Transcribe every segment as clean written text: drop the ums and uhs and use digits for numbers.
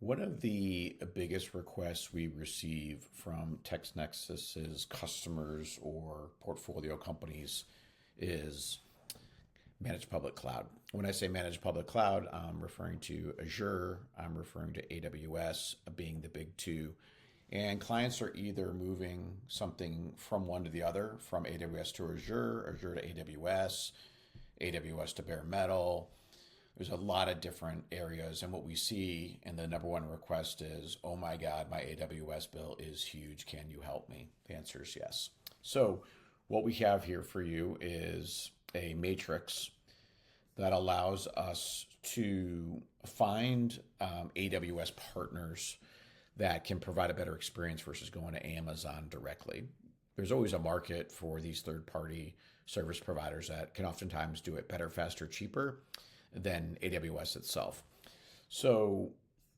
One of the biggest requests we receive from TextNexus's customers or portfolio companies is managed public cloud. When I say managed public cloud, I'm referring to Azure, I'm referring to AWS being the big two. And clients are either moving something from one to the other, from AWS to Azure, Azure to AWS, AWS to bare metal. There's a lot of different areas. And what we see, and the number one request is, oh my God, my AWS bill is huge. Can you help me? The answer is yes. So, what we have here for you is a matrix that allows us to find AWS partners that can provide a better experience versus going to Amazon directly. There's always a market for these third party service providers that can oftentimes do it better, faster, cheaper than AWS itself. So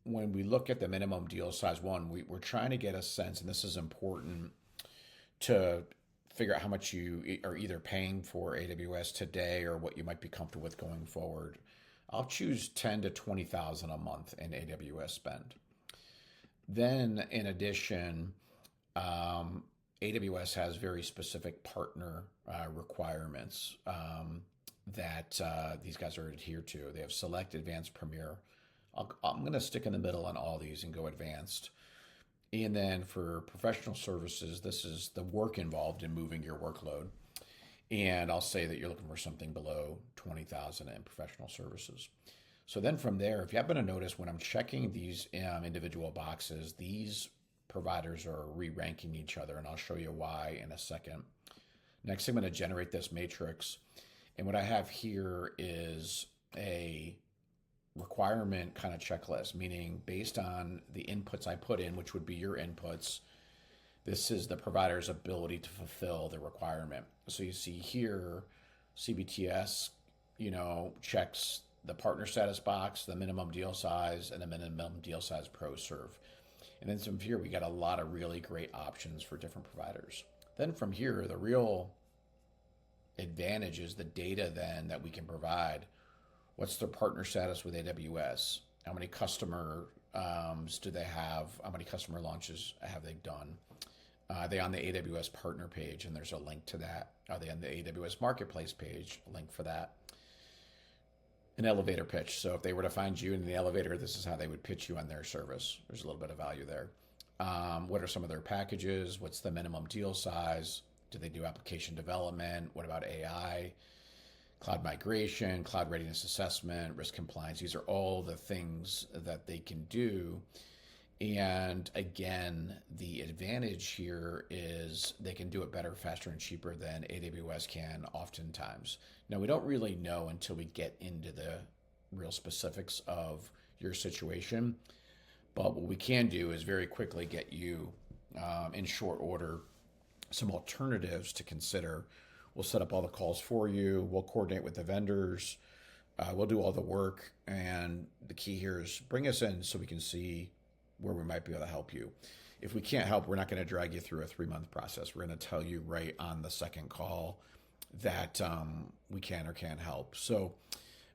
when we look at the minimum deal size one, we're trying to get a sense, and this is important to figure out how much you are either paying for AWS today or what you might be comfortable with going forward. I'll choose 10 to 20,000 a month in AWS spend. Then in addition, AWS has very specific partner requirements that these guys are adhered to. They have Select, Advanced, Premier. I'm going to stick in the middle on all these and go Advanced. And then for professional services, this is the work involved in moving your workload. And I'll say that you're looking for something below 20,000 in professional services. So then from there, if you happen to notice when I'm checking these individual boxes, these providers are re-ranking each other, and I'll show you why in a second. Next, I'm going to generate this matrix. And what I have here is a requirement kind of checklist, meaning based on the inputs I put in, which would be your inputs, this is the provider's ability to fulfill the requirement. So you see here, CBTS, checks the partner status box, the minimum deal size, and the minimum deal size pro serve. And then from here, we got a lot of really great options for different providers. Then from here, the real advantage is the data then that we can provide. What's their partner status with AWS? How many customers do they have? How many customer launches have they done? Are they on the AWS partner page? And there's a link to that. Are they on the AWS marketplace page? A link for that. An elevator pitch. So if they were to find you in the elevator, this is how they would pitch you on their service. There's a little bit of value there. What are some of their packages? What's the minimum deal size? Do they do application development? What about AI? Cloud migration, cloud readiness assessment, risk compliance. These are all the things that they can do. And again, the advantage here is they can do it better, faster, and cheaper than AWS can oftentimes. Now, we don't really know until we get into the real specifics of your situation. But what we can do is very quickly get you, in short order, some alternatives to consider. We'll set up all the calls for you. We'll coordinate with the vendors. We'll do all the work. And the key here is bring us in so we can see where we might be able to help you. If we can't help, we're not going to drag you through a 3-month process. We're going to tell you right on the second call that we can or can't help. So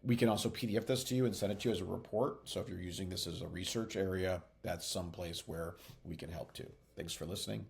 we can also PDF this to you and send it to you as a report. So if you're using this as a research area, that's someplace where we can help too. Thanks for listening.